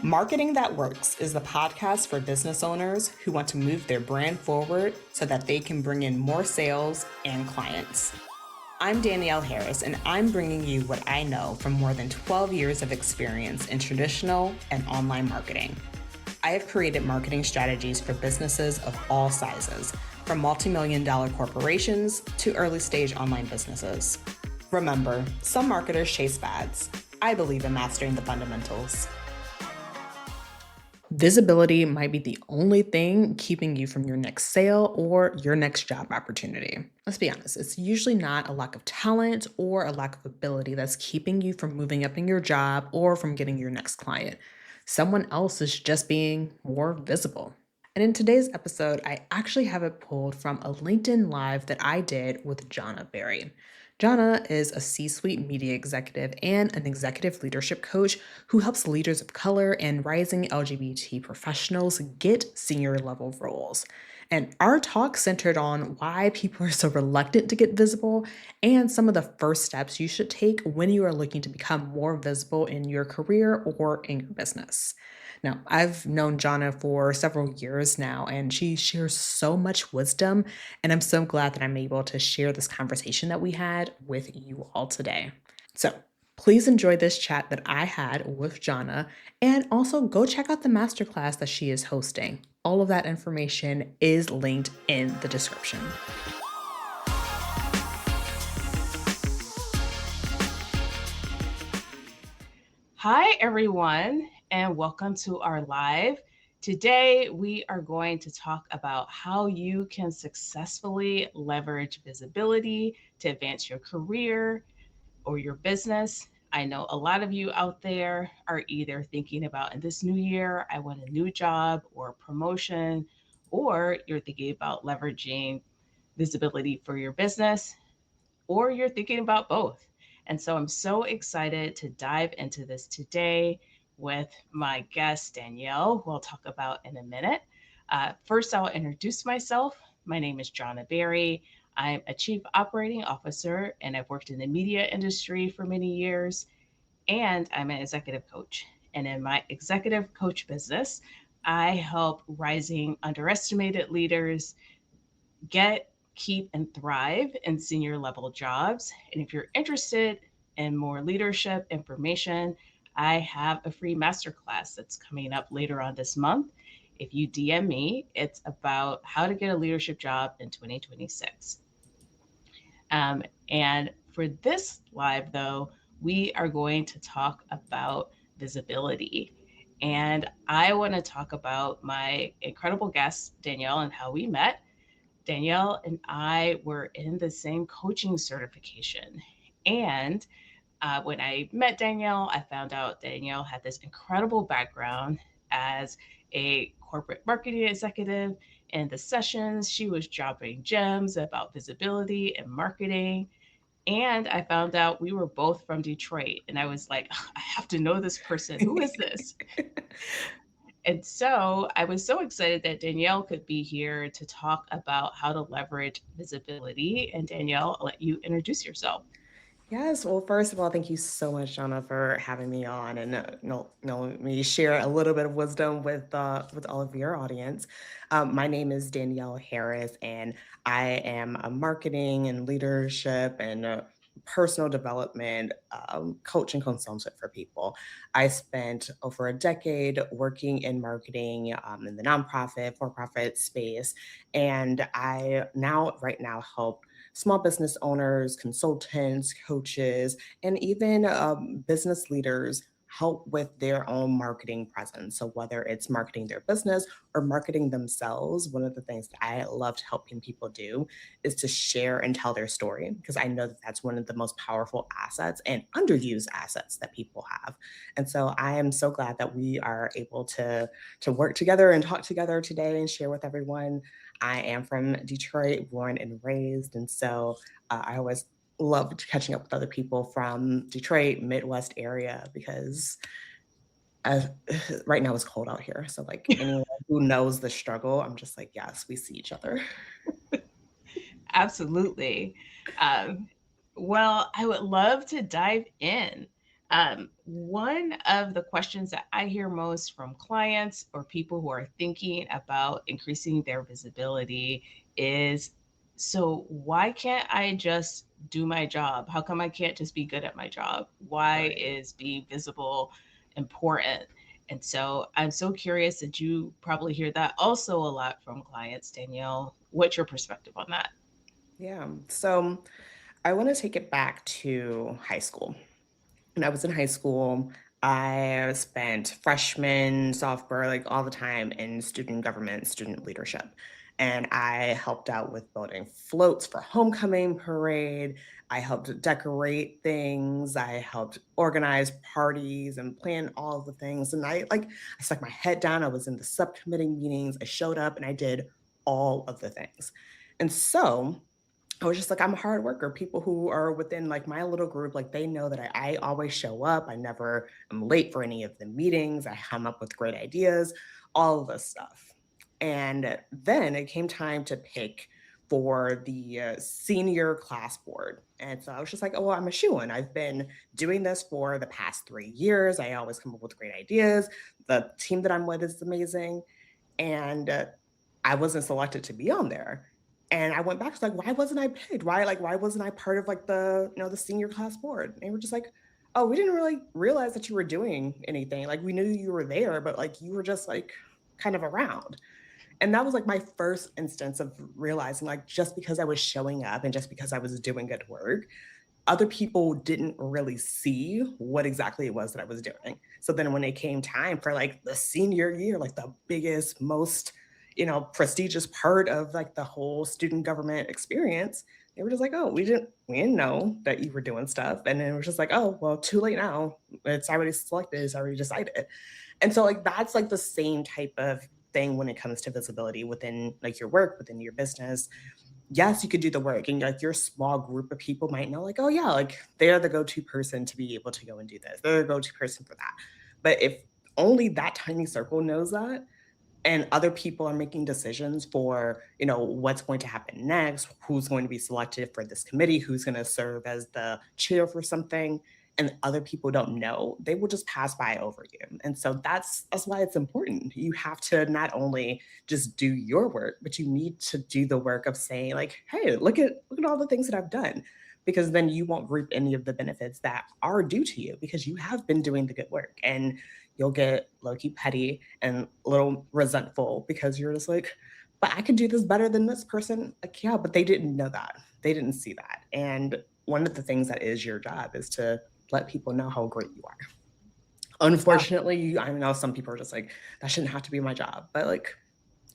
Marketing That Works is the podcast for business owners who want to move their brand forward so that they can bring in more sales and clients. I'm Danielle Harris, and I'm bringing you what I know from more than 12 years of experience in traditional and online marketing. I have created marketing strategies for businesses of all sizes, from multi-million-dollar corporations to early-stage online businesses. Remember, some marketers chase fads. I believe in mastering the fundamentals. Visibility might be the only thing keeping you from your next sale or your next job opportunity. Let's be honest, it's usually not a lack of talent or a lack of ability that's keeping you from moving up in your job or from getting your next client. Someone else is just being more visible. And in today's episode, I actually have it pulled from a LinkedIn Live that I did with Jahna Berry. Jahna is a C-suite media executive and an executive leadership coach who helps leaders of color and rising LGBT professionals get senior level roles. And our talk centered on why people are so reluctant to get visible and some of the first steps you should take when you are looking to become more visible in your career or in your business. Now, I've known Jahna for several years now, and she shares so much wisdom. And I'm so glad that I'm able to share this conversation that we had with you all today. So, please enjoy this chat that I had with Jahna, and also go check out the masterclass that she is hosting. All of that information is linked in the description. Hi, everyone, and welcome to our live. Today, we are going to talk about how you can successfully leverage visibility to advance your career or your business. I know a lot of you out there are either thinking about in this new year, I want a new job or a promotion, or you're thinking about leveraging visibility for your business, or you're thinking about both. And so I'm so excited to dive into this today with my guest, Danielle, who I'll talk about in a minute. First, I'll introduce myself. My name is Jahna Berry. I'm a chief operating officer, and I've worked in the media industry for many years, and I'm an executive coach. And in my executive coach business, I help rising underestimated leaders get, keep, and thrive in senior level jobs. And if you're interested in more leadership information, I have a free masterclass that's coming up later on this month. If you DM me, it's about how to get a leadership job in 2026. And for this live, though, we are going to talk about visibility. And I want to talk about my incredible guest, Danielle, and how we met. Danielle and I were in the same coaching certification. And when I met Danielle, I found out Danielle had this incredible background as a corporate marketing executive. In the sessions, she was dropping gems about visibility and marketing. And I found out we were both from Detroit. And I was like, I have to know this person. Who is this? And so I was so excited that Danielle could be here to talk about how to leverage visibility. And Danielle, I'll let you introduce yourself. Yes. Well, first of all, thank you so much, Jahna, for having me on and let me share a little bit of wisdom with all of your audience. My name is Danielle Harris, and I am a marketing and leadership and personal development coach and consultant for people. I spent over a decade working in marketing in the nonprofit, for-profit space, and right now help small business owners, consultants, coaches, and even business leaders help with their own marketing presence. So, whether it's marketing their business or marketing themselves, one of the things that I love to helping people do is to share and tell their story, because I know that that's one of the most powerful assets and underused assets that people have. And so, I am so glad that we are able to work together and talk together today and share with everyone. I am from Detroit, born and raised, and so I always love catching up with other people from Detroit, Midwest area, because uh, right now it's cold out here. So, like anyone who knows the struggle, I'm just like, yes, we see each other. Absolutely. Um, well, I would love to dive in. One of the questions that I hear most from clients or people who are thinking about increasing their visibility is, so why can't I just do my job? How come I can't just be good at my job? Why Right. is being visible important? And so I'm so curious that you probably hear that also a lot from clients, Danielle. What's your perspective on that? Yeah. So I want to take it back to high school. When I was in high school, I spent freshman, sophomore, like all the time in student government, student leadership. And I helped out with building floats for homecoming parade. I helped decorate things. I helped organize parties and plan all of the things. And I stuck my head down. I was in the subcommittee meetings. I showed up and I did all of the things. And so I was just like, I'm a hard worker. People who are within like my little group, like they know that I always show up. I never am late for any of the meetings. I come up with great ideas, all of this stuff. And then it came time to pick for the senior class board. And so I was just like, oh, well, I'm a shoe-in. I've been doing this for the past 3 years. I always come up with great ideas. The team that I'm with is amazing. And I wasn't selected to be on there. And I went back to like, why wasn't I picked? Why wasn't I part of like the senior class board? And they were just like, oh, we didn't really realize that you were doing anything. Like we knew you were there, but like you were just like kind of around. And that was like my first instance of realizing like just because I was showing up and just because I was doing good work, other people didn't really see what exactly it was that I was doing. So then when it came time for like the senior year, like the biggest, most, prestigious part of like the whole student government experience, they were just like, "Oh, we didn't know that you were doing stuff." And then it was just like, "Oh, well, too late now. It's already selected, it's already decided." And so like that's like the same type of thing when it comes to visibility within like your work, within your business. Yes, you could do the work and like your small group of people might know, like, oh yeah, like they're the go-to person to be able to go and do this. They're the go-to person for that. But if only that tiny circle knows that, and other people are making decisions for what's going to happen next, who's going to be selected for this committee, who's going to serve as the chair for something, and other people don't know, they will just pass by over you. And so that's why it's important. You have to not only just do your work, but you need to do the work of saying like, hey, look at all the things that I've done, because then you won't reap any of the benefits that are due to you because you have been doing the good work. And you'll get low-key petty and a little resentful because you're just like, but I could do this better than this person. Like, yeah, but they didn't know that. They didn't see that. And one of the things that is your job is to let people know how great you are. Unfortunately, I know some people are just like, that shouldn't have to be my job. But like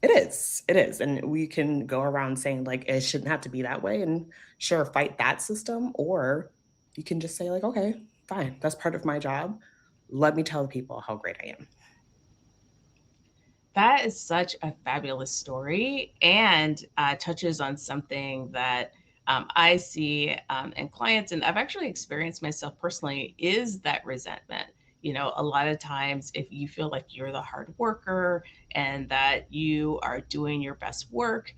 it is. It is. And we can go around saying like it shouldn't have to be that way and sure fight that system. Or you can just say, like, okay, fine, that's part of my job. Let me tell people how great I am. That is such a fabulous story and touches on something that I see in clients, and I've actually experienced myself personally, is that resentment. You know, a lot of times, if you feel like you're the hard worker and that you are doing your best work,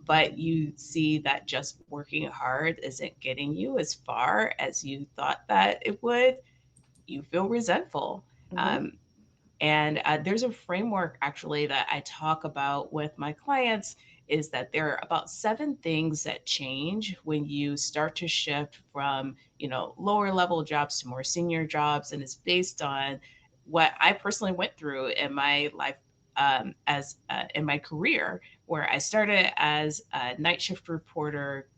but you see that just working hard isn't getting you as far as you thought that it would, you feel resentful. Mhm. Um, and there's a framework actually that I talk about with my clients, is that there are about 7 things that change when you start to shift from, lower level jobs to more senior jobs. And it's based on what I personally went through in my life, as in my career, where I started as a night shift reporter,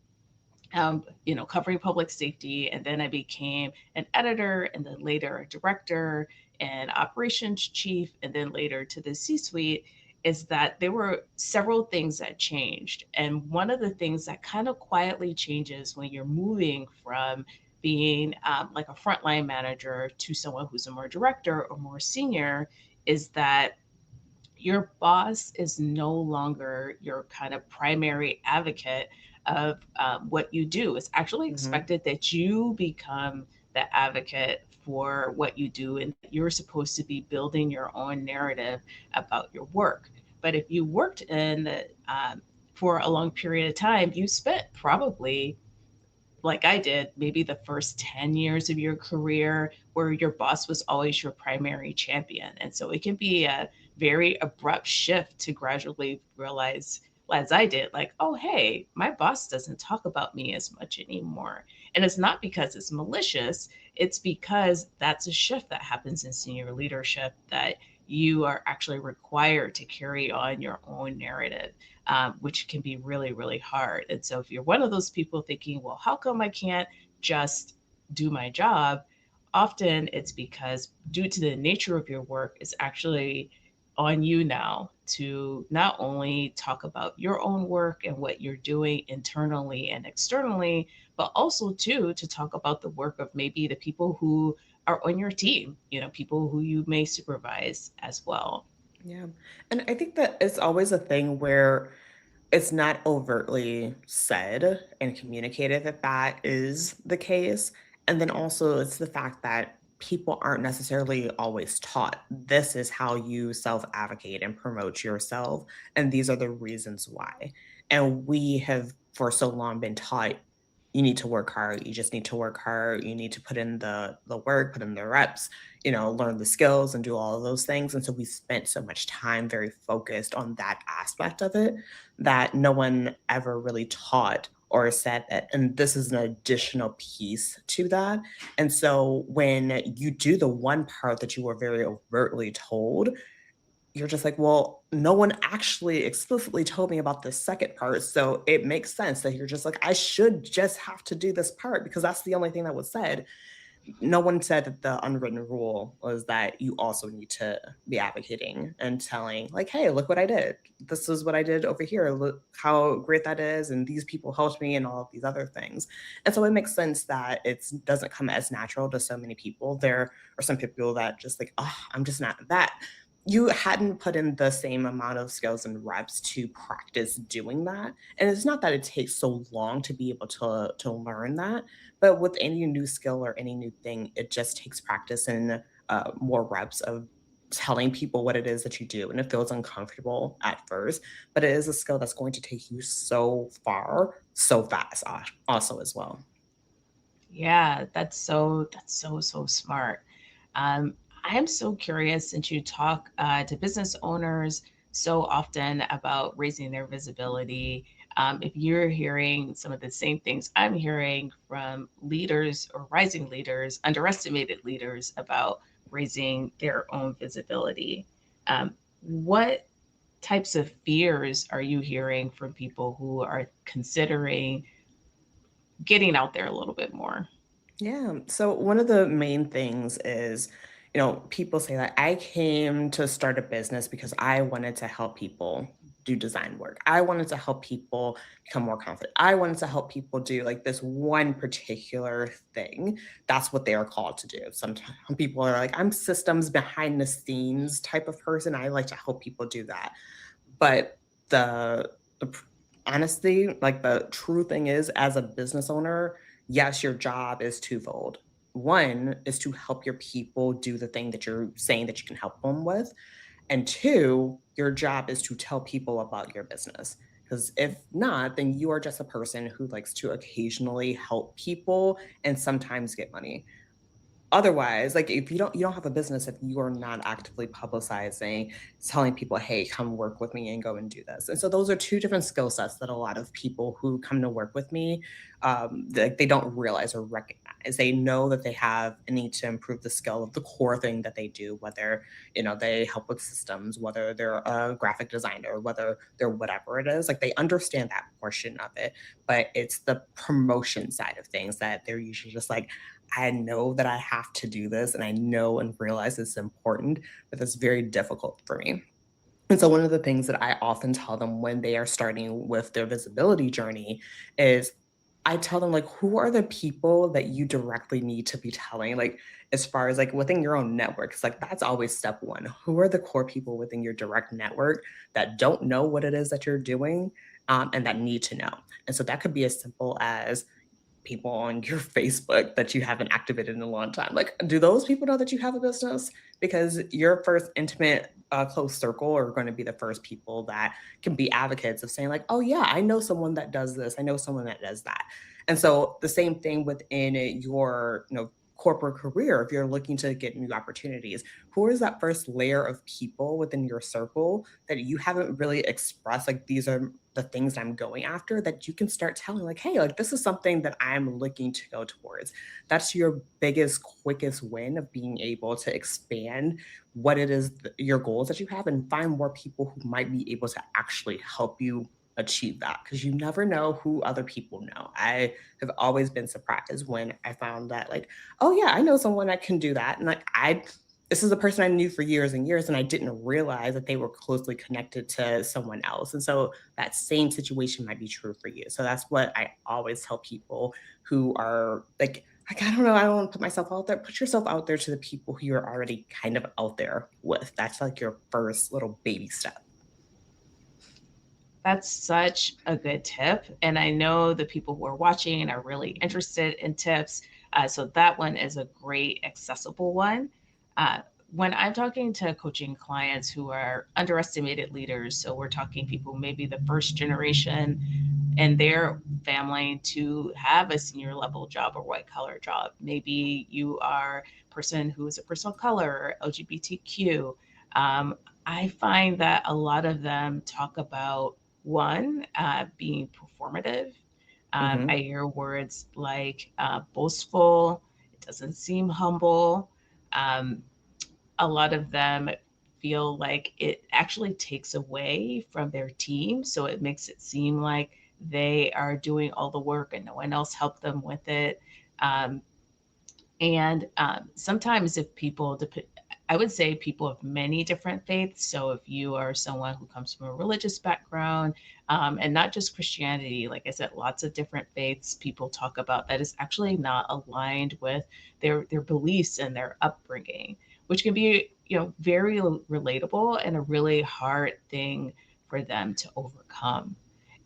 covering public safety. And then I became an editor, and then later a director and operations chief, and then later to the C suite. Is that there were several things that changed. And one of the things that kind of quietly changes when you're moving from being like a frontline manager to someone who's a more director or more senior is that your boss is no longer your kind of primary advocate of what you do. It's actually Mhm. expected that you become the advocate for what you do, and you're supposed to be building your own narrative about your work. But if you worked in for a long period of time, you spent probably like I did, maybe the first 10 years of your career where your boss was always your primary champion. And so it can be a very abrupt shift to gradually realize, as I did, like, oh, hey, my boss doesn't talk about me as much anymore. And it's not because it's malicious, it's because that's a shift that happens in senior leadership, that you are actually required to carry on your own narrative, which can be really, really hard. And so, if you're one of those people thinking, well, how come I can't just do my job? Often it's because, due to the nature of your work, it's actually on you now to not only talk about your own work and what you're doing internally and externally, but also too to talk about the work of maybe the people who are on your team, people who you may supervise as well. Yeah. And I think that it's always a thing where it's not overtly said and communicated that that is the case. And then also, it's the fact that people aren't necessarily always taught this is how you self advocate and promote yourself. And these are the reasons why. And we have for so long been taught you need to work hard. You just need to work hard. You need to put in the work, put in the reps, learn the skills and do all of those things. And so we spent so much time very focused on that aspect of it that no one ever really taught or said that. And this is an additional piece to that. And so when you do the one part that you were very overtly told, you're just like, well, no one actually explicitly told me about the second part. So it makes sense that you're just like, I should just have to do this part because that's the only thing that was said. No one said that the unwritten rule was that you also need to be advocating and telling, like, hey, look what I did. This is what I did over here. Look how great that is. And these people helped me and all of these other things. And so it makes sense that it doesn't come as natural to so many people. There are some people that just like, oh, I'm just not that. You hadn't put in the same amount of skills and reps to practice doing that. And it's not that it takes so long to be able to learn that, but with any new skill or any new thing, it just takes practice and more reps of telling people what it is that you do. And it feels uncomfortable at first, but it is a skill that's going to take you so far, so fast, also as well. Yeah, that's so smart. I am so curious, since you talk to business owners so often about raising their visibility. If you're hearing some of the same things I'm hearing from leaders or rising leaders, underestimated leaders, about raising their own visibility, what types of fears are you hearing from people who are considering getting out there a little bit more? Yeah. So one of the main things is, people say that I came to start a business because I wanted to help people do design work. I wanted to help people become more confident. I wanted to help people do like this one particular thing. That's what they are called to do. Sometimes people are like, I'm systems behind the scenes type of person. I like to help people do that. But the honestly, like, the true thing is, as a business owner, yes, your job is twofold. One is to help your people do the thing that you're saying that you can help them with, and two, your job is to tell people about your business. Because if not, then you are just a person who likes to occasionally help people and sometimes get money. Otherwise, like, if you don't have a business if you are not actively publicizing, telling people, "Hey, come work with me and go and do this." And so those are 2 different skill sets that a lot of people who come to work with me, they don't realize or recognize. They know that they have a need to improve the skill of the core thing that they do, whether, they help with systems, whether they're a graphic designer, whether they're whatever it is, like, they understand that portion of it, but it's the promotion side of things that they're usually just like, I know that I have to do this and I know and realize it's important, but it's very difficult for me. And so one of the things that I often tell them when they are starting with their visibility journey is I tell them, like, who are the people that you directly need to be telling? Like, as far as like within your own network, it's like that's always step one. Who are the core people within your direct network that don't know what it is that you're doing, and that need to know? And so that could be as simple as people on your Facebook that you haven't activated in a long time. Like, do those people know that you have a business? Because your first intimate, close circle are going to be the first people that can be advocates of saying, like, oh, yeah, I know someone that does this. I know someone that does that. And so the same thing within your, corporate career, if you're looking to get new opportunities, who is that first layer of people within your circle that you haven't really expressed, like these are the things I'm going after, that you can start telling, like, hey, like this is something that I'm looking to go towards. That's your biggest, quickest win of being able to expand what it is, your goals that you have, and find more people who might be able to actually help you achieve that, because you never know who other people know. I have always been surprised when I found that, like, oh yeah, I know someone that can do that. And like this is a person I knew for years and years, and I didn't realize that they were closely connected to someone else. And so that same situation might be true for you. So that's what I always tell people who are like, I don't know, I don't want to put myself out there. Put yourself out there to the people who you're already kind of out there with. That's like your first little baby step. That's such a good tip. And I know the people who are watching are really interested in tips. So that one is a great, accessible one. Uh, when I'm talking to coaching clients who are underestimated leaders, so we're talking people maybe the first generation and their family to have a senior level job or white collar job. Maybe you are a person who is a person of color or LGBTQ. Um, I find that a lot of them talk about one, being performative. I Hmm. hear words like boastful, it doesn't seem humble. Um, a lot of them feel like it actually takes away from their team. So it makes it seem like they are doing all the work and no one else helped them with it. Um, and sometimes, if people, I would say people of many different faiths. So if you are someone who comes from a religious background, and not just Christianity, like I said, lots of different faiths people talk about that is actually not aligned with their beliefs and their upbringing, which can be, very relatable and a really hard thing for them to overcome.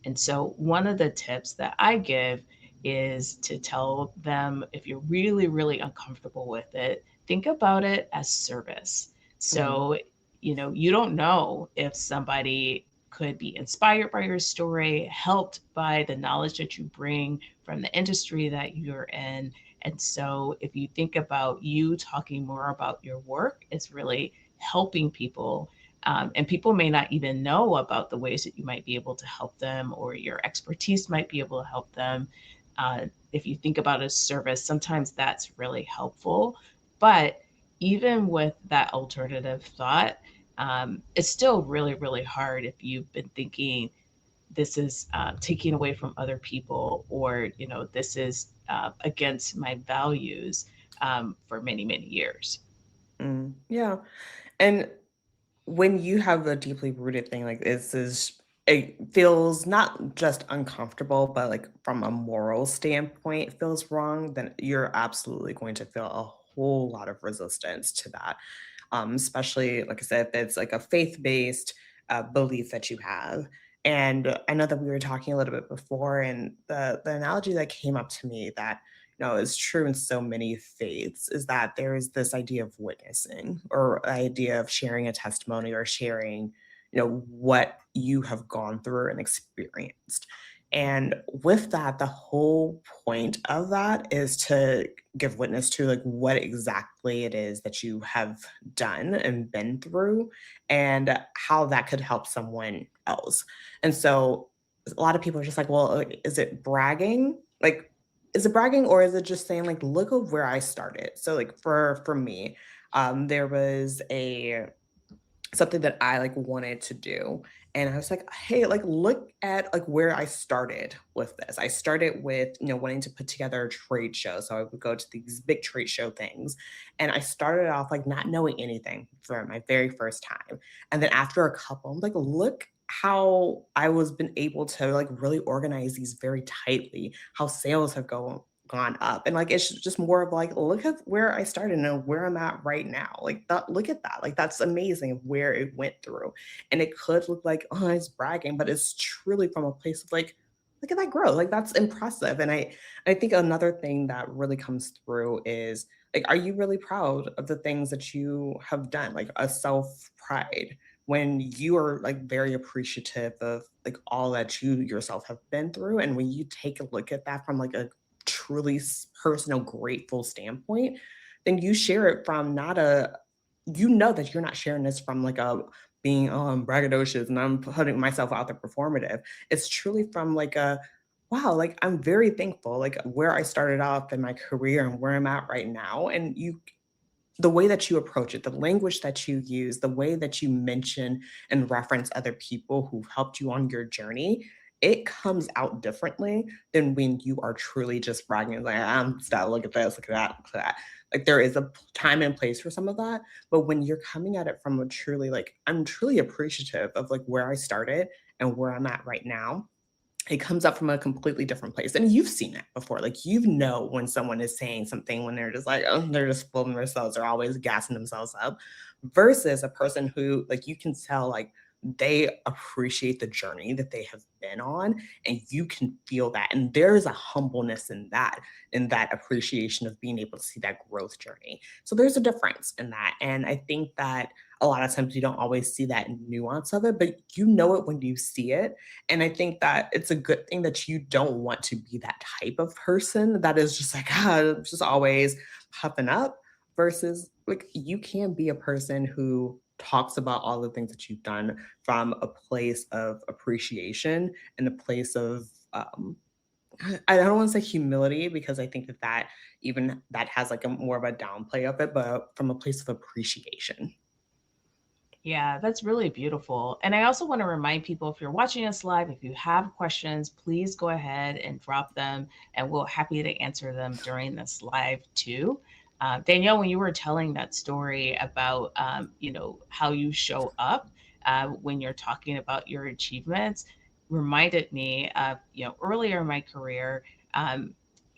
And so, one of the tips that I give is to tell them, if you're really, really uncomfortable with it, think about it as service. Hmm. So, you don't know if somebody could be inspired by your story, helped by the knowledge that you bring from the industry that you're in. And so, if you think about you talking more about your work, it's really helping people, and people may not even know about the ways that you might be able to help them or your expertise might be able to help them. If you think about a service, sometimes that's really helpful. But even with that alternative thought, it's still really, really hard if you've been thinking this is taking away from other people, or this is against my values, for many, many years. Mm, yeah. And when you have a deeply rooted thing like this is, it feels not just uncomfortable, but like from a moral standpoint, it feels wrong, then you're absolutely going to feel a whole lot of resistance to that. Especially, like I said, if it's like a faith-based belief that you have. And I know that we were talking a little bit before, and the analogy that came up to me that is true in so many faiths is that there is this idea of witnessing, or idea of sharing a testimony, or sharing what you have gone through and experienced. And with that, the whole point of that is to give witness to like what exactly it is that you have done and been through, and how that could help someone else. And so a lot of people are just like, well, like, is it bragging? Like, is it bragging, or is it just saying like, look at where I started? So like for me, there was a something that I like wanted to do. And I was like, hey, like look at like where I started with this. I started with, wanting to put together a trade show. So I would go to these big trade show things. And I started off like not knowing anything for my very first time. And then after a couple, I'm like, look how I was been able to like really organize these very tightly, how sales have gone up. And like it's just more of like, look at where I started and where I'm at right now. Like that, look at that. Like that's amazing of where it went through. And it could look like, oh, it's bragging, but it's truly from a place of like, look at that growth. Like that's impressive. And I think another thing that really comes through is like, are you really proud of the things that you have done? Like a self pride. when you are like very appreciative of like all that you yourself have been through, and when you take a look at that from like a truly personal grateful standpoint, then you share it from not a, you know that you're not sharing this from like a being, oh, I'm braggadocious and I'm putting myself out there performative. It's truly from like a, wow, like I'm very thankful, like where I started off in my career and where I'm at right now. And you, the way that you approach it, the language that you use, the way that you mention and reference other people who've helped you on your journey, it comes out differently than when you are truly just bragging like, I'm style, look at this, look at that, look at that. Like there is a time and place for some of that. But when you're coming at it from a truly like, I'm truly appreciative of like where I started and where I'm at right now, it comes up from a completely different place. And you've seen that before. Like you know when someone is saying something when they're just like, oh, they're just fooling themselves, they're always gassing themselves up, versus a person who like you can tell like they appreciate the journey that they have been on, and you can feel that. And there's a humbleness in that appreciation of being able to see that growth journey. So there's a difference in that. And I think that a lot of times you don't always see that nuance of it, but you know it when you see it. And I think that it's a good thing that you don't want to be that type of person that is just like, ah, just always puffing up, versus like you can be a person who talks about all the things that you've done from a place of appreciation and a place of, I don't want to say humility, because I think that that even that has like a more of a downplay of it, but from a place of appreciation. Yeah, that's really beautiful. And I also want to remind people, if you're watching us live, if you have questions, please go ahead and drop them, and we'll happy to answer them during this live too. Danielle, when you were telling that story about, how you show up when you're talking about your achievements, reminded me of, earlier in my career. Um,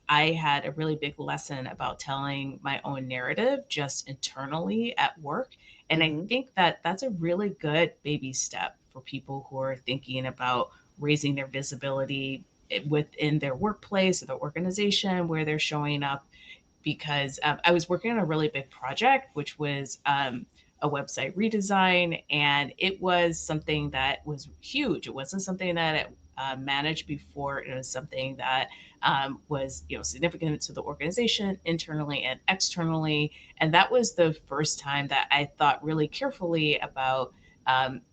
I had a really big lesson about telling my own narrative just internally at work. And I Hmm. think that that's a really good baby step for people who are thinking about raising their visibility within their workplace or the organization where they're showing up, because I was working on a really big project, which was a website redesign, and it was something that was huge. It wasn't something that I managed before. It was something that was, significant to the organization internally and externally. And that was the first time that I thought really carefully about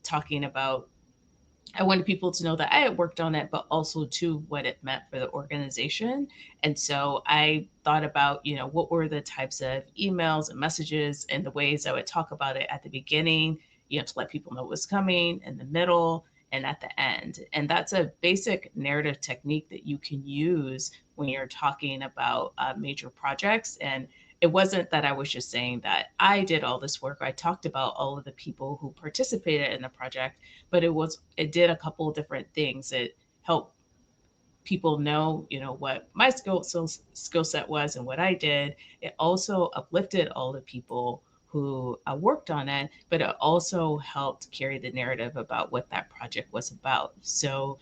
talking about, I wanted people to know that I had worked on it, but also to what it meant for the organization. And so I thought about, what were the types of emails and messages and the ways I would talk about it at the beginning, to let people know what's coming, in the middle, and at the end. And that's a basic narrative technique that you can use when you're talking about major projects. And it wasn't that I was just saying that I did all this work. I talked about all of the people who participated in the project, but it did a couple of different things. It helped people know, what my skill set was and what I did. It also uplifted all the people who worked on it, but it also helped carry the narrative about what that project was about. So,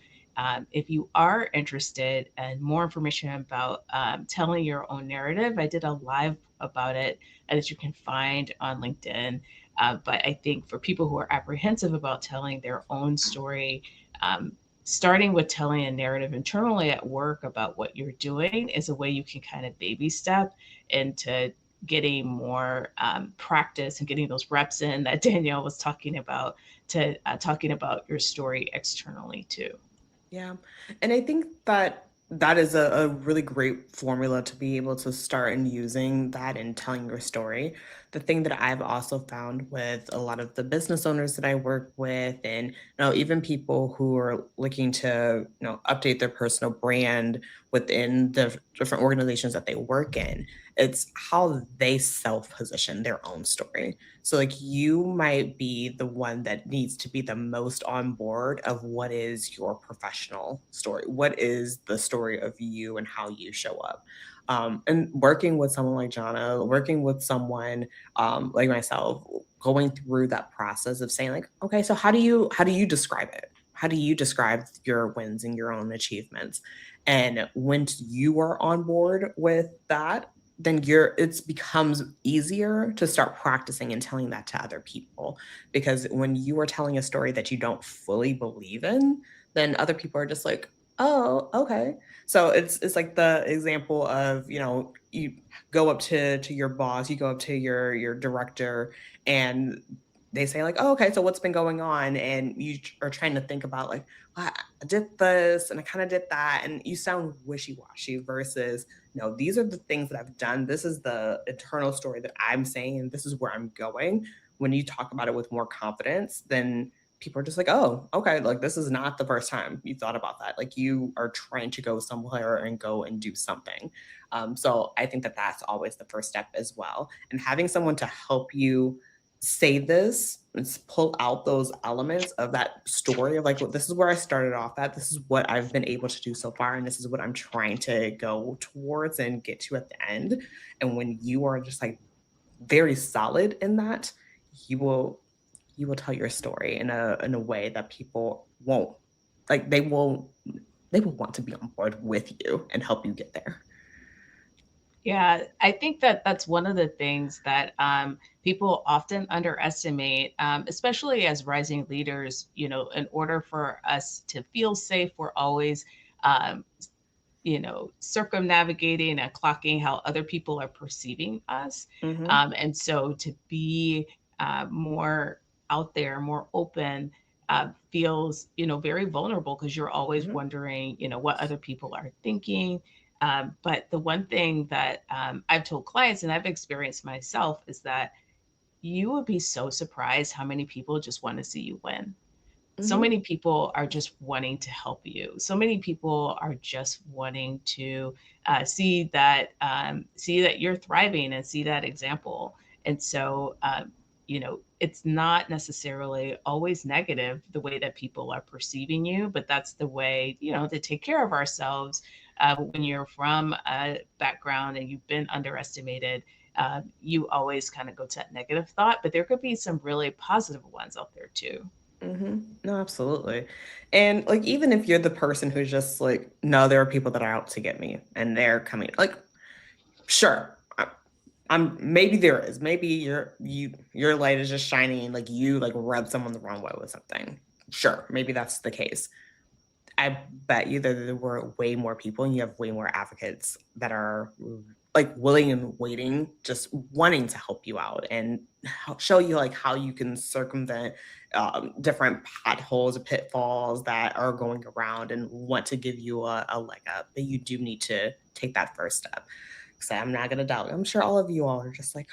if you are interested in more information about telling your own narrative, I did a live about it that you can find on LinkedIn. But I think for people who are apprehensive about telling their own story, um, starting with telling a narrative internally at work about what you're doing is a way you can kind of baby step into getting more practice and getting those reps in that Danielle was talking about, to talking about your story externally too. Yeah. And I think that that is a really great formula to be able to start and using that in telling your story. The thing that I've also found with a lot of the business owners that I work with, and even people who are looking to, update their personal brand within the different organizations that they work in, it's how they self-position their own story. So like you might be the one that needs to be the most on board of what is your professional story. What is the story of you and how you show up? And working with someone like Jana, working with someone like myself, going through that process of saying like, okay, so how do you describe it? How do you describe your wins and your own achievements? And when you are on board with that, then it's becomes easier to start practicing and telling that to other people, because when you are telling a story that you don't fully believe in, then other people are just like, oh, okay. So it's like the example of, you go up to your boss, you go up to your director, and they say like, oh, okay, so what's been going on, and are trying to think about like, "Well, I did this and I kind of did that," and you sound wishy-washy versus, no, these are the things that I've done. This is the internal story that I'm saying, and this is where I'm going. When you talk about it with more confidence, then people are just like, oh, okay, like this is not the first time you thought about that. Like you are trying to go somewhere and go and do something. So I think that that's always the first step as well. And having someone to help you say this and pull out those elements of that story of like, well, this is where I started off at, this is what I've been able to do so far, and this is what I'm trying to go towards and get to at the end. And when you are just like very solid in that, you will you will tell your story in a way that people won't, like, they will want to be on board with you and help you get there. Yeah, I think that that's one of the things that people often underestimate, especially as rising leaders. In order for us to feel safe, we're always um, circumnavigating and clocking how other people are perceiving us. Mhm. And so to be more out there, more open, feels, very vulnerable because you're always Mhm. wondering, what other people are thinking. But the one thing that I've told clients and I've experienced myself is that you would be so surprised how many people just want to see you win. So Mhm. many people are just wanting to help you. So many people are just wanting to see that you're thriving and see that example. And so, it's not necessarily always negative the way that people are perceiving you, but that's the way to take care of ourselves. When you're from a background and you've been underestimated, you always kind of go to that negative thought, but there could be some really positive ones out there too. Mhm. No, absolutely. And, like, even if you're the person who's just like, "No, there are people that are out to get me, and they're coming," like, sure, maybe there is. Maybe your light is just shining, like, you, like, rub someone the wrong way with something. Sure, maybe that's the case. I bet you that there were way more people, and you have way more advocates that are, like, willing and waiting, just wanting to help you out and show you, like, how you can circumvent, different potholes or pitfalls that are going around, and want to give you a leg up, but you do need to take that first step. So I'm not gonna doubt. I'm sure all of you all are just like,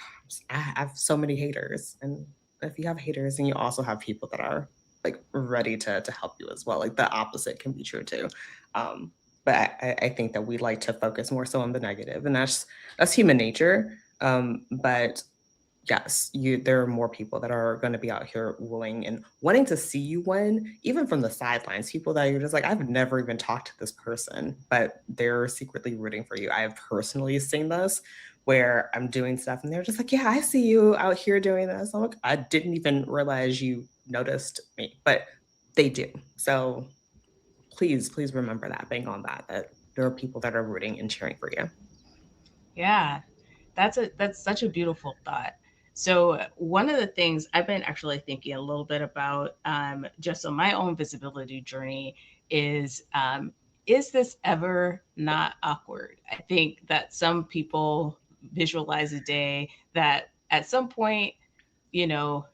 I have so many haters, and if you have haters, and you also have people that are like ready to help you as well. Like the opposite can be true too. Um, but I think that we like to focus more so on the negative, and that's human nature. But yes, there are more people that are going to be out here willing and wanting to see you win, even from the sidelines. People that you're just like, I've never even talked to this person, but they're secretly rooting for you. I've personally seen this where I'm doing stuff and they're just like, yeah, I see you out here doing this. I'm like, I didn't even realize you noticed me, but they do. So please remember that, bang on that, that there are people that are rooting and cheering for you. Yeah, that's such a beautiful thought. So one of the things I've been actually thinking a little bit about, just on my own visibility journey, is this ever not awkward? I think that some people visualize a day that at some point, you know,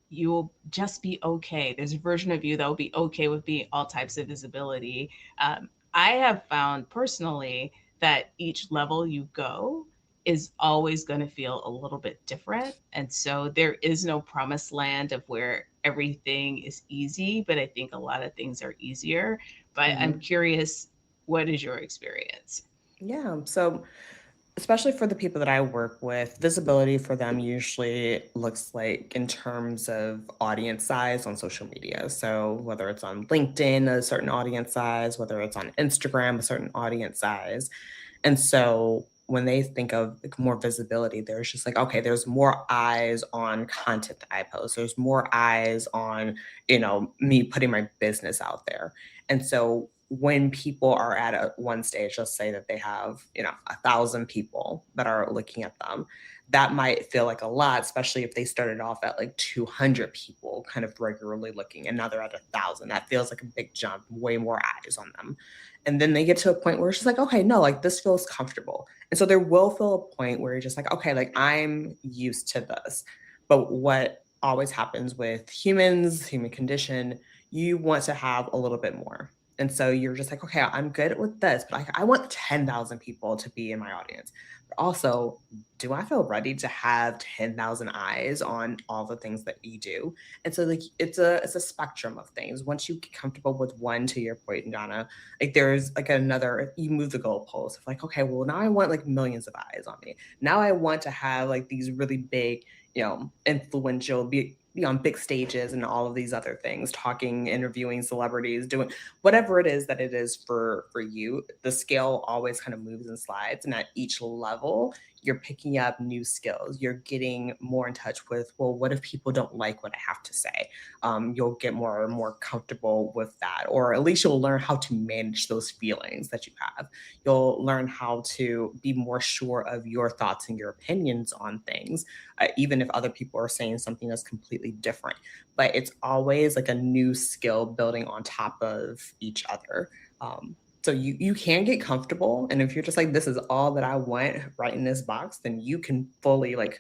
you'll just be okay. There's a version of you that will be okay with being all types of visibility. I have found personally that each level you go is always going to feel a little bit different. And so there is no promised land of where everything is easy, but I think a lot of things are easier. But I'm Mhm. curious, what is your experience? Yeah. So especially for the people that I work with, visibility for them usually looks like in terms of audience size on social media. So whether it's on LinkedIn, a certain audience size, whether it's on Instagram, a certain audience size. And so when they think of like more visibility, there's just like, okay, there's more eyes on content that I post. There's more eyes on, me putting my business out there. And so when people are at one stage, let's say that they have, 1,000 people that are looking at them, that might feel like a lot, especially if they started off at like 200 people kind of regularly looking, and now they're at 1,000. That feels like a big jump, way more eyes on them. And then they get to a point where it's just like, okay, no, like this feels comfortable. And so there will feel a point where you're just like, okay, like I'm used to this. But what always happens with humans, human condition, you want to have a little bit more. And so you're just like, okay, I'm good with this, but I want 10,000 people to be in my audience. But also, do I feel ready to have 10,000 eyes on all the things that you do? And so like it's a spectrum of things. Once you get comfortable with one, to your point, Donna, like there's like another, you move the goalpost of like, okay, well now I want like millions of eyes on me. Now I want to have like these really big, influential, be on big stages and all of these other things, talking, interviewing celebrities, doing whatever it is that it is for you. The scale always kind of moves and slides, and at each level, you're picking up new skills. You're getting more in touch with, well, what if people don't like what I have to say? You'll get more and more comfortable with that, or at least you'll learn how to manage those feelings that you have. You'll learn how to be more sure of your thoughts and your opinions on things, even if other people are saying something that's completely different. But it's always like a new skill building on top of each other. So you can get comfortable, and if you're just like, this is all that I want right in this box, then you can fully like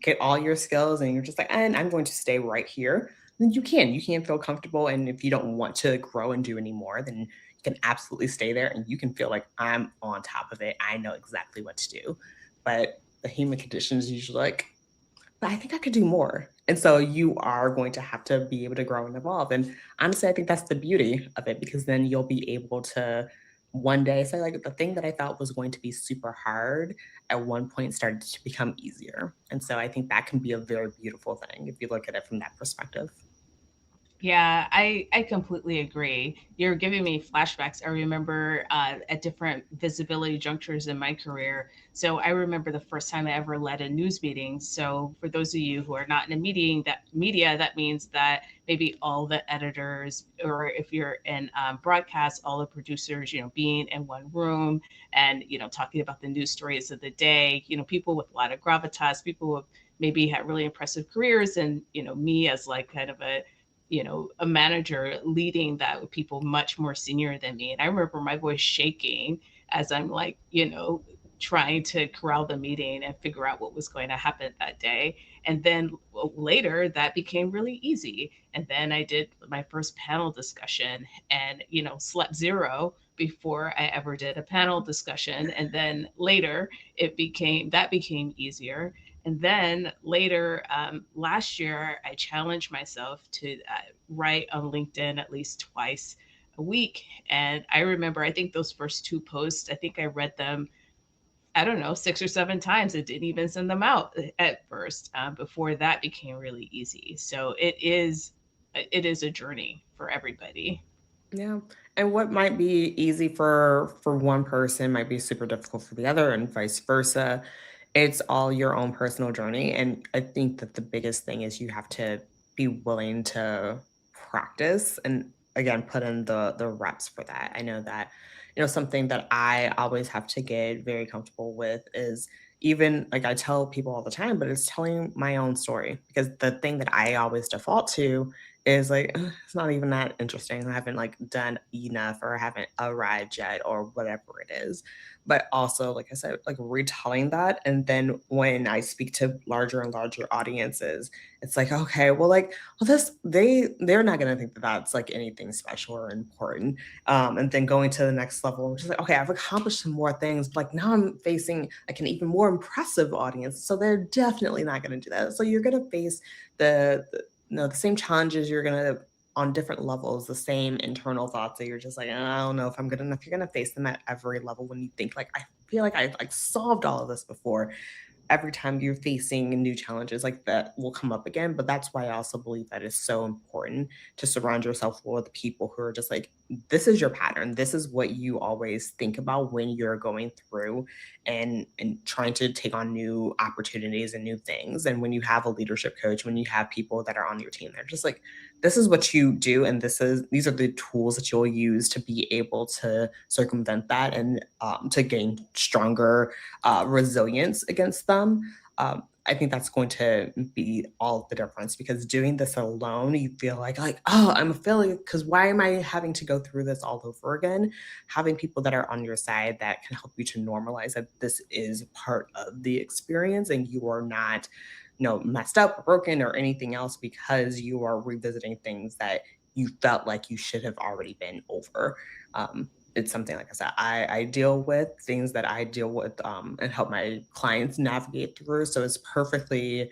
get all your skills, and you're just like, and I'm going to stay right here. Then you can feel comfortable, and if you don't want to grow and do anymore, then you can absolutely stay there, and you can feel like I'm on top of it. I know exactly what to do. But the human condition is usually like, but I think I could do more. And so you are going to have to be able to grow and evolve. And honestly, I think that's the beauty of it, because then you'll be able to one day say, like, the thing that I thought was going to be super hard at one point started to become easier. And so I think that can be a very beautiful thing if you look at it from that perspective. Yeah, I completely agree. You're giving me flashbacks. I remember at different visibility junctures in my career. So I remember the first time I ever led a news meeting. So for those of you who are not in a meeting, that media, that means that maybe all the editors, or if you're in broadcast, all the producers, being in one room and talking about the news stories of the day. People with a lot of gravitas, people who maybe had really impressive careers, and me as like kind of a manager leading that with people much more senior than me. And I remember my voice shaking as I'm like, trying to corral the meeting and figure out what was going to happen that day. And then later that became really easy. And then I did my first panel discussion and, slept zero before I ever did a panel discussion. And then later that became easier. And then later, last year, I challenged myself to write on LinkedIn at least twice a week. And I remember, I think those first two posts, I think I read them, I don't know, 6 or 7 times. I didn't even send them out at first. Before that became really easy. So it is a journey for everybody. Yeah. And what might be easy for one person might be super difficult for the other, and vice versa. It's all your own personal journey. And I think that the biggest thing is you have to be willing to practice and again put in the reps for that. I know that, something that I always have to get very comfortable with is, even like I tell people all the time, but it's telling my own story, because the thing that I always default to is like, "Ugh, it's not even that interesting. I haven't like done enough, or I haven't arrived yet, or whatever it is." But also, like I said, like retelling that. And then when I speak to larger and larger audiences, it's like, okay, well, they're not gonna think that that's like anything special or important. And then going to the next level, which is like, okay, I've accomplished some more things, but like now I'm facing like an even more impressive audience. So they're definitely not gonna do that. So you're gonna face the same challenges. You're gonna, on different levels, the same internal thoughts that you're just like, I don't know if I'm good enough. You're gonna face them at every level when you think like, I feel like I've like solved all of this before. Every time you're facing new challenges like that will come up again. But that's why I also believe that it's so important to surround yourself with people who are just like this is your pattern. This is what you always think about when you're going through and trying to take on new opportunities and new things. And when you have a leadership coach, when you have people that are on your team, they're just like, this is what you do, and these are the tools that you'll use to be able to circumvent that and to gain stronger resilience against them. I think that's going to be all the difference, because doing this alone, you feel like, oh, I'm a failure because why am I having to go through this all over again? Having people that are on your side that can help you to normalize that this is part of the experience and you are not, messed up, broken, or anything else because you are revisiting things that you felt like you should have already been over. It's something, like I said, I deal with things that I deal with and help my clients navigate through. So it's perfectly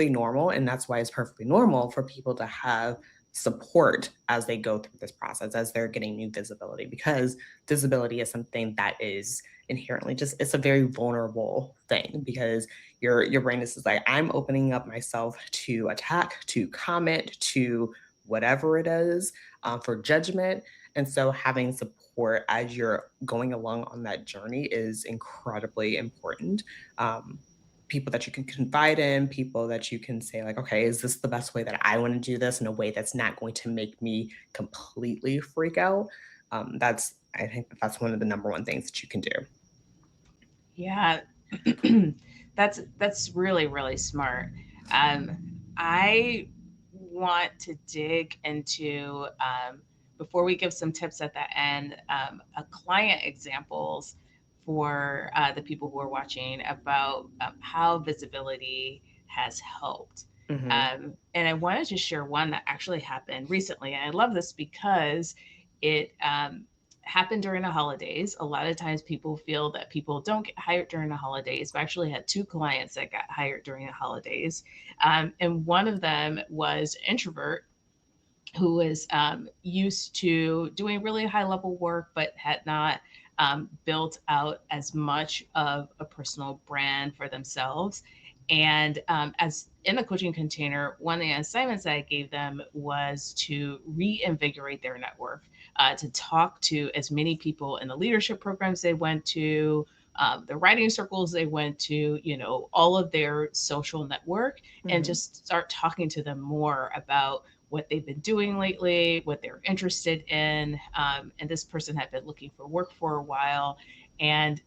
normal, and that's why it's perfectly normal for people to have support as they go through this process, as they're getting new visibility, because visibility is something that is inherently just, it's a very vulnerable thing, because your brain is just like, I'm opening up myself to attack, to comment, to whatever it is, for judgment. And so having support as you're going along on that journey is incredibly important. Um, People that you can confide in, people that you can say, like, okay, is this the best way that I want to do this in a way that's not going to make me completely freak out? I think that's one of the number one things that you can do. Yeah, that's really really smart. Um, I want to dig into before we give some tips at the end, a client examples for the people who are watching about how visibility has helped. Hmm. And I wanted to share one that actually happened recently, and I love this because it happened during the holidays. A lot of times people feel that people don't get hired during the holidays. I actually had two clients that got hired during the holidays. And one of them was an introvert who was used to doing really high level work, but had not built out as much of a personal brand for themselves. And as in the coaching container, one of the assignments that I gave them was to reinvigorate their network, to talk to as many people in the leadership programs they went to, the writing circles they went to, all of their social network, and Hmm. just start talking to them more about what they've been doing lately, what they're interested in. And this person had been looking for work for a while. And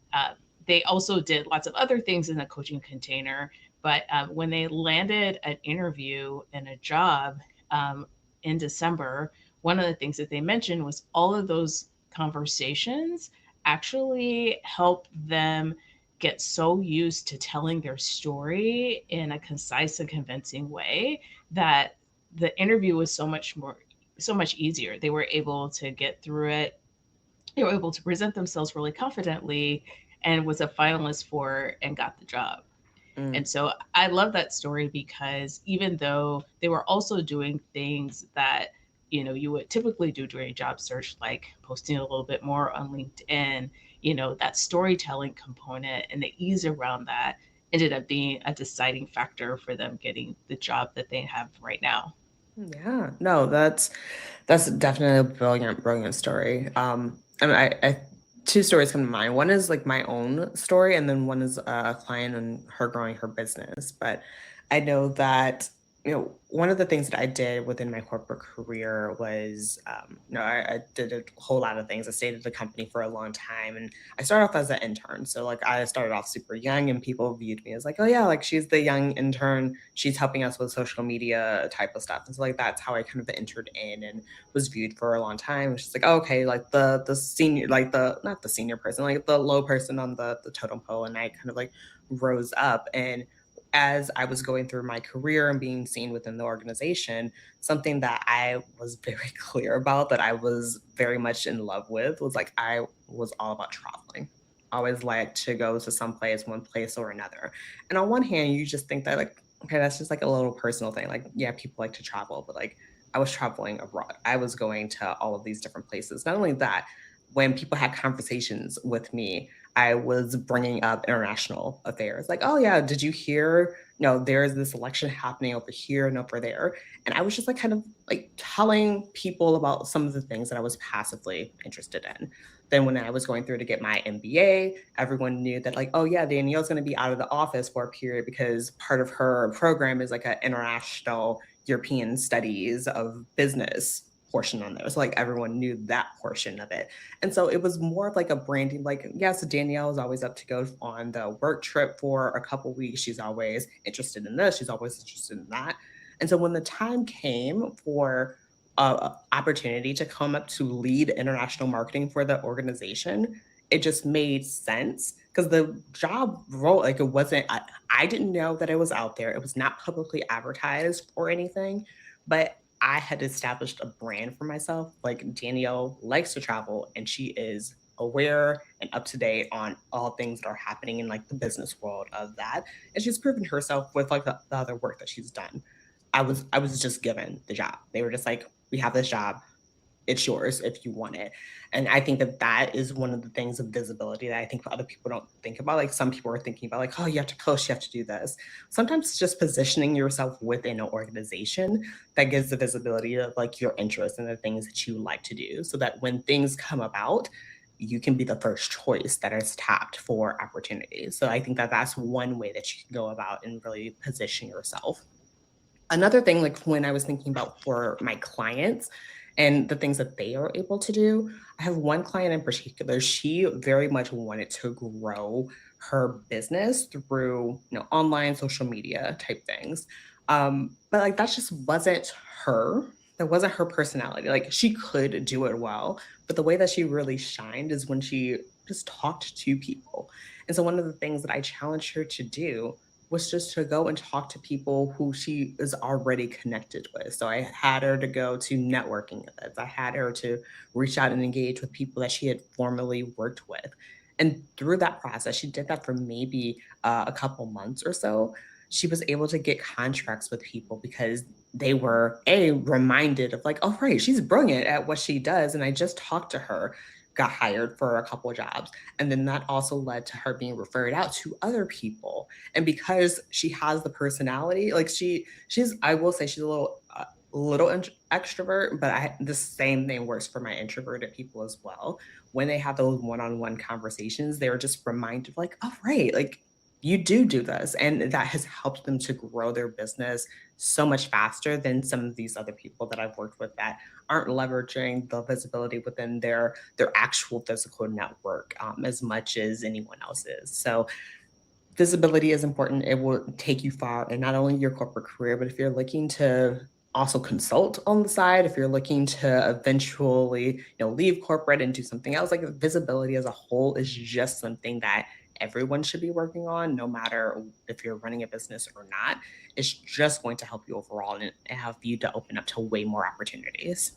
they also did lots of other things in the coaching container. But when they landed an interview and a job um, in December, one of the things that they mentioned was all of those conversations actually helped them get so used to telling their story in a concise and convincing way that the interview was so much easier. They were able to get through it. They were able to present themselves really confidently and was a finalist for and got the job. And Mm. so I love that story because even though they were also doing things that you would typically do during a job search, like posting a little bit more on LinkedIn, that storytelling component and the ease around that ended up being a deciding factor for them getting the job that they have right now. Yeah, no, that's definitely a brilliant, brilliant story. I two stories come to mind. One is like my own story, and then one is a client and her growing her business. But I know that, one of the things that I did within my corporate career was, I did a whole lot of things. I stayed at the company for a long time, and I started off as an intern. So like I started off super young, and people viewed me as like, oh yeah, like she's the young intern. She's helping us with social media type of stuff. And so like that's how I kind of entered in and was viewed for a long time. She's like, oh, okay, like the senior, like the not the senior person, like the low person on the totem pole. And I kind of like rose up. And as I was going through my career and being seen within the organization, something that I was very clear about, that I was very much in love with, was like I was all about traveling. I always liked to go to some place, one place or another. And on one hand, you just think that, like, okay, that's just like a little personal thing. Like, yeah, people like to travel, but like I was traveling abroad. I was going to all of these different places. Not only that, when people had conversations with me, I was bringing up international affairs. Like, oh yeah, did you hear? there is this election happening over here and over there. And I was just like kind of like telling people about some of the things that I was passively interested in. Then when I was going through to get my MBA, everyone knew that like, oh yeah, Danielle's going to be out of the office for a period because part of her program is like an international European studies of business portion on there. So like everyone knew that portion of it. And so it was more of like a branding, like, yes, Danielle is always up to go on the work trip for a couple weeks. She's always interested in this, she's always interested in that. And so when the time came for opportunity to come up to lead international marketing for the organization, it just made sense because the job role, like it wasn't, I didn't know that it was out there. It was not publicly advertised or anything, but I had established a brand for myself. Like Danielle likes to travel and she is aware and up to date on all things that are happening in like the business world of that. And she's proven herself with like the other work that she's done. I was just given the job. They were just like, we have this job, it's yours if you want it. And I think that that is one of the things of visibility that I think other people don't think about. Like some people are thinking about like, oh, you have to post, you have to do this. Sometimes it's just positioning yourself within an organization that gives the visibility of like your interests and the things that you like to do so that when things come about, you can be the first choice that is tapped for opportunities. So I think that that's one way that you can go about and really position yourself. Another thing, like when I was thinking about for my clients and the things that they are able to do, I have one client in particular. She very much wanted to grow her business through, online social media type things. But like that just wasn't her. That wasn't her personality. Like she could do it well, but the way that she really shined is when she just talked to people. And so one of the things that I challenged her to do was just to go and talk to people who she is already connected with. So I had her to go to networking events. I had her to reach out and engage with people that she had formerly worked with. And through that process, she did that for maybe a couple months or so. She was able to get contracts with people because they were reminded of like, oh right, she's brilliant at what she does. And I just talked to her, got hired for a couple jobs. And then that also led to her being referred out to other people, and because she has the personality, like she's I will say she's a little extrovert, but the same thing works for my introverted people as well. When they have those one-on-one conversations, they're just reminded like, oh right, like you do this, and that has helped them to grow their business so much faster than some of these other people that I've worked with that aren't leveraging the visibility within their actual physical network as much as anyone else is. So visibility is important. It will take you far in not only your corporate career, but if you're looking to also consult on the side, if you're looking to eventually, leave corporate and do something else, like visibility as a whole is just something that everyone should be working on, no matter if you're running a business or not. It's just going to help you overall and help you to open up to way more opportunities.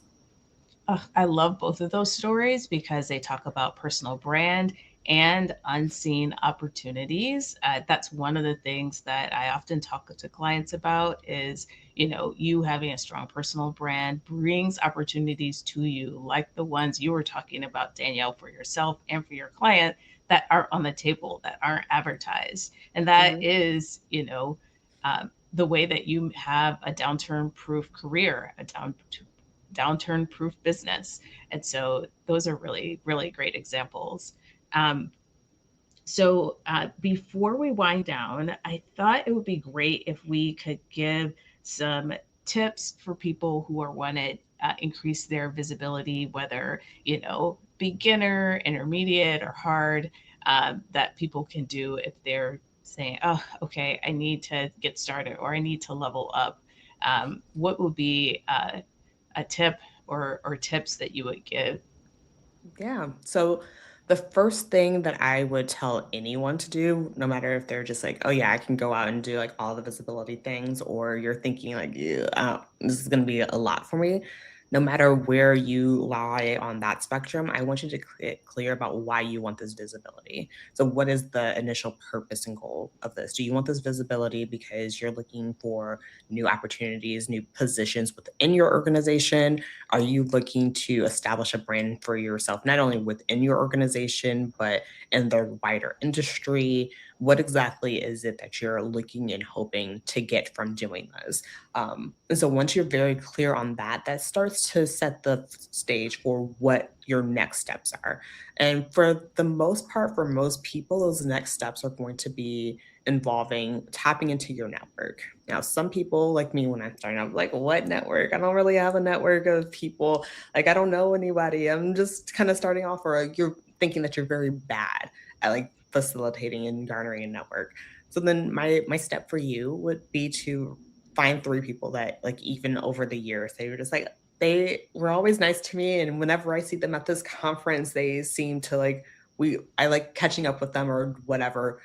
Ugh, I love both of those stories because they talk about personal brand and unseen opportunities. That's one of the things that I often talk to clients about is, you having a strong personal brand brings opportunities to you, like the ones you were talking about, Danielle, for yourself and for your client that are on the table, that aren't advertised. And that Mhm. is, the way that you have a downturn proof career, a downturn proof business. And so those are really, really great examples. Um, before we wind down, I thought it would be great if we could give some tips for people who are want to increase their visibility, whether, beginner, intermediate, or hard, that people can do if they're saying, oh, okay, I need to get started or I need to level up. What would be a tip or tips that you would give? Yeah. So the first thing that I would tell anyone to do, no matter if they're just like, oh yeah, I can go out and do like all the visibility things, or you're thinking like, yeah, this is going to be a lot for me. No matter where you lie on that spectrum, I want you to get clear about why you want this visibility. So, what is the initial purpose and goal of this? Do you want this visibility because you're looking for new opportunities, new positions within your organization? Are you looking to establish a brand for yourself, not only within your organization, but in the wider industry? what exactly is it that you're looking and hoping to get from doing this? And so once you're very clear on that, that starts to set the stage for what your next steps are. And for the most part, for most people, those next steps are going to be involving tapping into your network. Now, some people like me, when I'm starting out, like, what network? I don't really have a network of people. Like, I don't know anybody. I'm just kind of starting off, or you're thinking that you're very bad at like facilitating and garnering a network. So then my step for you would be to find three people that like even over the years they were just like they were always nice to me, and whenever I see them at this conference, they seem to like I like catching up with them or whatever.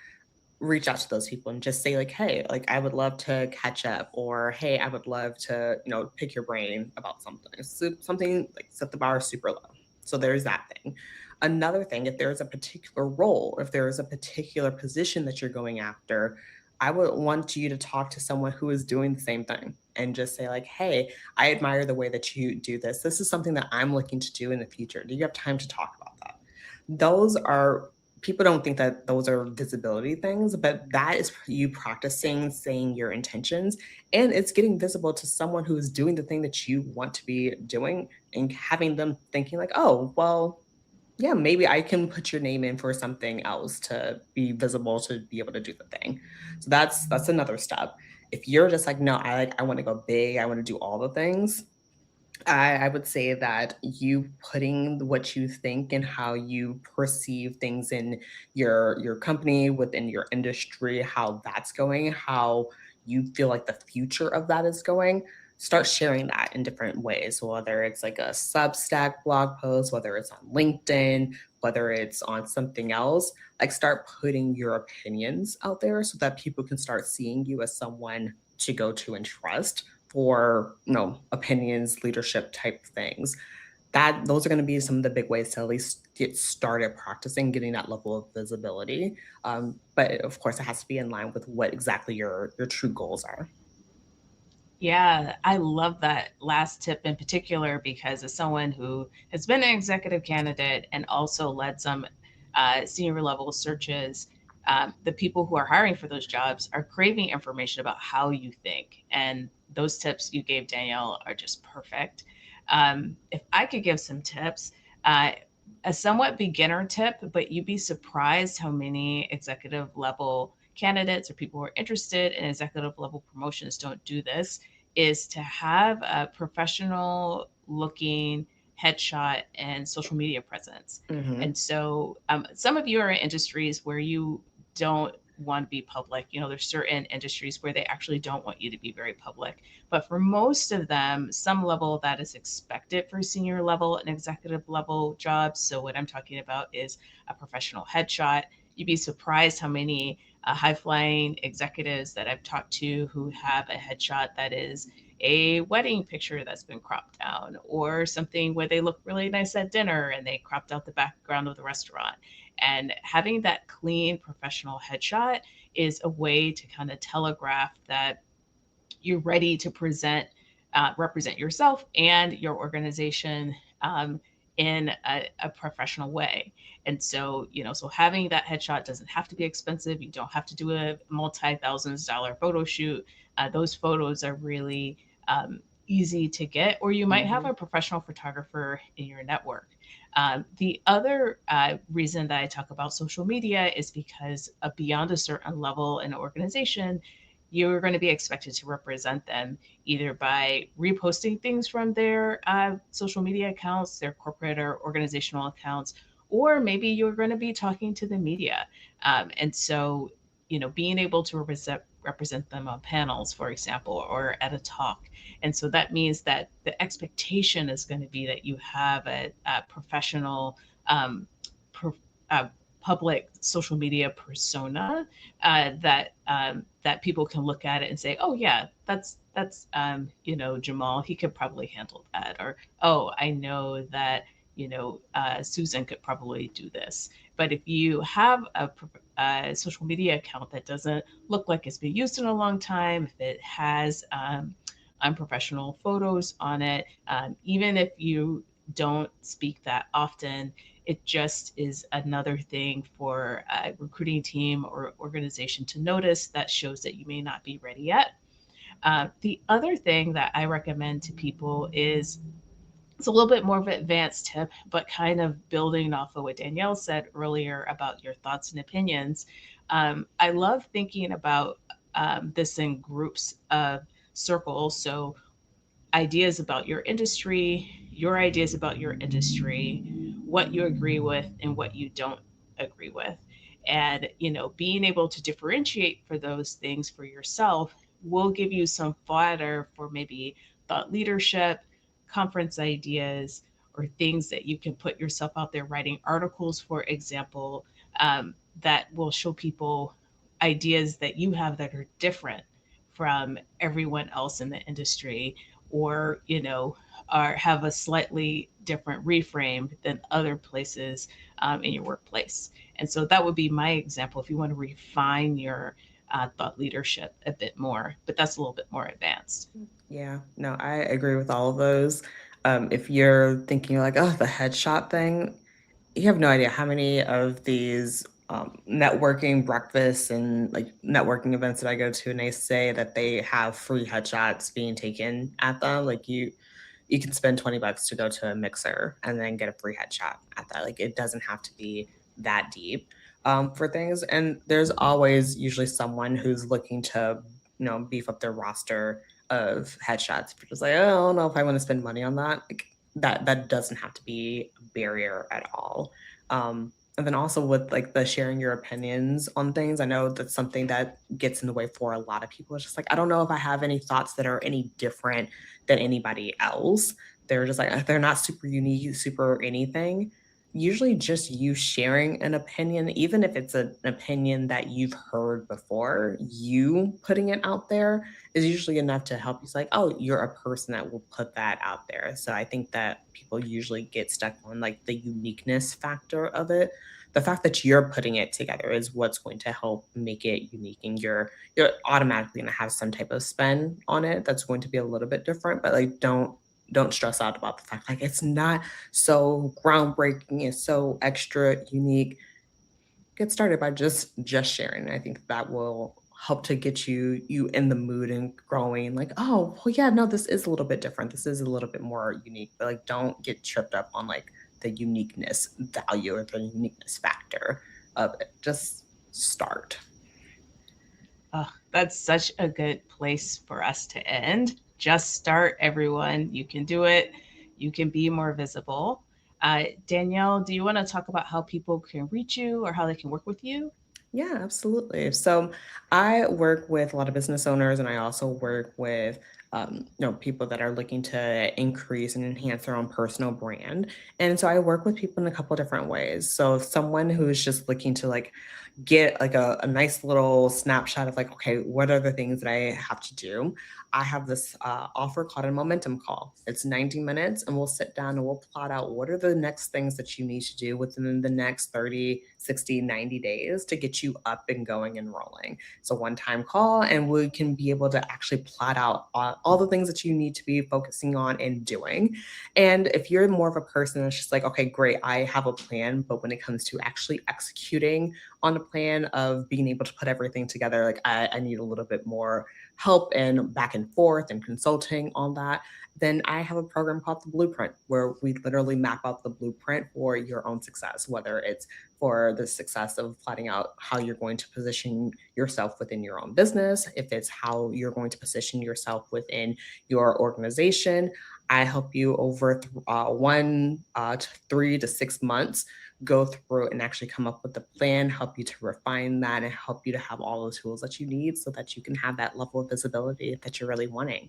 Reach out to those people and just say like, hey, like I would love to catch up, or hey, I would love to pick your brain about something. So something like set the bar super low. So there's that thing. Another thing, if there's a particular role, if there is a particular position that you're going after, I would want you to talk to someone who is doing the same thing and just say like, hey, I admire the way that you do this. This is something that I'm looking to do in the future. Do you have time to talk about that? Those are People don't think that those are visibility things, but that is you practicing saying your intentions, and it's getting visible to someone who is doing the thing that you want to be doing, and having them thinking like, "Oh, well, yeah, maybe I can put your name in for something else to be visible to be able to do the thing." So that's another step. If you're just like, "No, I want to go big. I want to do all the things." I would say that you putting what you think and how you perceive things in your company, within your industry, how that's going, how you feel like the future of that is going, start sharing that in different ways, whether it's like a Substack blog post, whether it's on LinkedIn, whether it's on something else. Like start putting your opinions out there so that people can start seeing you as someone to go to and trust for opinions, leadership type things. That those are going to be some of the big ways to at least get started practicing getting that level of visibility. But of course, it has to be in line with what exactly your true goals are. Yeah, I love that last tip in particular because as someone who has been an executive candidate and also led some senior level searches, the people who are hiring for those jobs are craving information about how you think. And those tips you gave, Danielle, are just perfect. If I could give some tips, uh, a somewhat beginner tip, but you'd be surprised how many executive level candidates or people who are interested in executive level promotions don't do this, is to have a professional looking headshot and social media presence. Hmm. And so some of you are in industries where you don't want to be public. You know, there's certain industries where they actually don't want you to be very public. But for most of them, some level of that is expected for senior level and executive level jobs. So what I'm talking about is a professional headshot. You'd be surprised how many high flying executives that I've talked to who have a headshot that is a wedding picture that's been cropped down, or something where they look really nice at dinner and they cropped out the background of the restaurant. And having that clean professional headshot is a way to kind of telegraph that you're ready to represent yourself and your organization in a professional way. And so, so having that headshot doesn't have to be expensive. You don't have to do a multi-thousands-dollar photo shoot. Those photos are really easy to get, or you might have Hmm. a professional photographer in your network. The other reason that I talk about social media is because beyond a certain level in an organization, you're going to be expected to represent them either by reposting things from their social media accounts, their corporate or organizational accounts, or maybe you're going to be talking to the media. And so, being able to represent them on panels, for example, or at a talk. And so that means that the expectation is going to be that you have a professional, um, pro, uh, public social media persona that people can look at it and say, oh yeah, that's Jamal. He could probably handle that, or oh, I know that Susan could probably do this. But if you have a social media account that doesn't look like it's been used in a long time, if it has unprofessional photos on it, even if you don't speak that often. It just is another thing for a recruiting team or organization to notice that shows that you may not be ready yet. The other thing that I recommend to people is it's a little bit more of an advanced tip, but kind of building off of what Danielle said earlier about your thoughts and opinions. I love thinking about this in groups of circles. So ideas about your ideas about your industry, what you agree with and what you don't agree with. And, being able to differentiate for those things for yourself will give you some fodder for maybe thought leadership, conference ideas, or things that you can put yourself out there writing articles, for example, that will show people ideas that you have that are different from everyone else in the industry, or are have a slightly different reframe than other places in your workplace. And so that would be my example if you want to refine your thought leadership a bit more, but that's a little bit more advanced. Yeah, no, I agree with all of those. If you're thinking like, oh, the headshot thing, you have no idea how many of these networking breakfasts and like networking events that I go to, and they say that they have free headshots being taken at them. Like you can spend $20 to go to a mixer and then get a free headshot at that. Like it doesn't have to be that deep for things. And there's always usually someone who's looking to, beef up their roster of headshots. If you're just like, oh, I don't know if I want to spend money on that. Like that doesn't have to be a barrier at all. And then also with like the sharing your opinions on things, I know that's something that gets in the way for a lot of people. It's just like, I don't know if I have any thoughts that are any different than anybody else. They're just like, they're not super unique, super anything. Usually, just you sharing an opinion, even if it's an opinion that you've heard before, you putting it out there is usually enough to help you. It's like, oh, you're a person that will put that out there. So I think that people usually get stuck on like the uniqueness factor of it. The fact that you're putting it together is what's going to help make it unique, and you're automatically going to have some type of spin on it that's going to be a little bit different. But like don't stress out about the fact like it's not so groundbreaking, it's so extra unique. Get started by just sharing. I think that will help to get you in the mood and growing like, oh well, yeah, no, this is a little bit different, this is a little bit more unique. But like don't get tripped up on like the uniqueness value or the uniqueness factor of it. Just start. Oh, that's such a good place for us to end. Just start, everyone. You can do it. You can be more visible. Danielle, do you want to talk about how people can reach you or how they can work with you? Yeah, absolutely. So I work with a lot of business owners, and I also work with people that are looking to increase and enhance their own personal brand. And so I work with people in a couple different ways. So if someone who's just looking to like get like a nice little snapshot of like, okay, what are the things that I have to do? I have this offer called a momentum call. It's 90 minutes, and we'll sit down and we'll plot out what are the next things that you need to do within the next 30, 60, 90 days to get you up and going and rolling. It's a one time call, and we can be able to actually plot out all the things that you need to be focusing on and doing. And if you're more of a person that's just like, okay, great, I have a plan, but when it comes to actually executing on a plan of being able to put everything together, like I need a little bit more help and back and forth and consulting on that, then I have a program called the Blueprint, where we literally map out the blueprint for your own success, whether it's for the success of plotting out how you're going to position yourself within your own business, if it's how you're going to position yourself within your organization. I help you over 1 to 3 to 6 months go through and actually come up with a plan, help you to refine that, and help you to have all the tools that you need so that you can have that level of visibility that you're really wanting.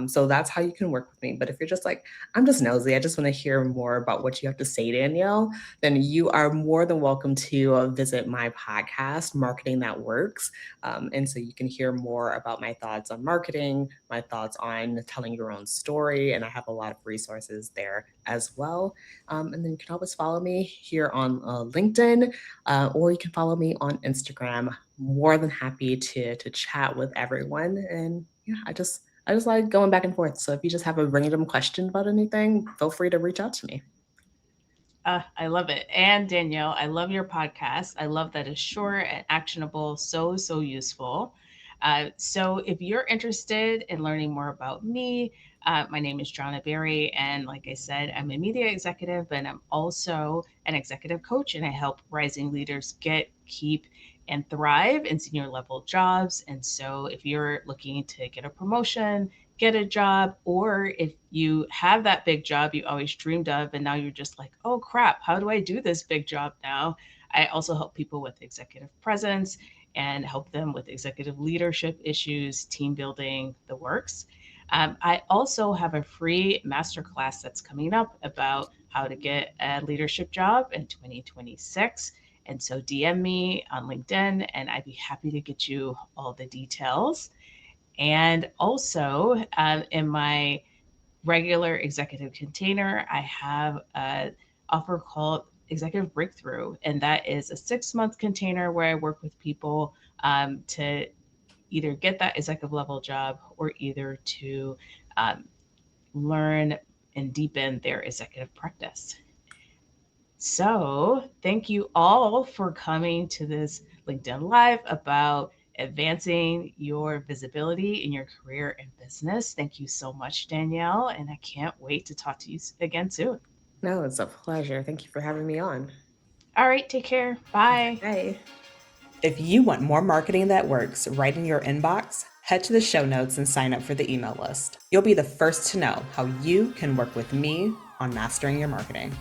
So that's how you can work with me. But if you're just like, I'm just nosy, I just want to hear more about what you have to say, Danielle, then you are more than welcome to visit my podcast, Marketing That Works. And so you can hear more about my thoughts on marketing, my thoughts on telling your own story. And I have a lot of resources there as well. And then you can always follow me here on LinkedIn, or you can follow me on Instagram. More than happy to chat with everyone. And yeah, I just like going back and forth. So if you just have a random question about anything, feel free to reach out to me. I love it. And Danielle, I love your podcast. I love that it's short and actionable, so useful. So, if you're interested in learning more about me, my name is Jahna Berry. And like I said, I'm a media executive, but I'm also an executive coach, and I help rising leaders get, keep, and thrive in senior level jobs. And so, if you're looking to get a promotion, get a job, or if you have that big job you always dreamed of and now you're just like, oh crap, how do I do this big job now? I also help people with executive presence and help them with executive leadership issues, team building, the works. I also have a free masterclass that's coming up about how to get a leadership job in 2026. And so DM me on LinkedIn and I'd be happy to get you all the details. And also, in my regular executive container, I have an offer called Executive Breakthrough. And that is a 6 month container where I work with people to either get that executive level job or either to um, learn and deepen their executive practice. So, thank you all for coming to this LinkedIn Live about advancing your visibility in your career and business. Thank you so much, Danielle, and I can't wait to talk to you again soon. No, it's a pleasure. Thank you for having me on. All right, take care. Bye. Bye. If you want more marketing that works right in your inbox, head to the show notes and sign up for the email list. You'll be the first to know how you can work with me on mastering your marketing.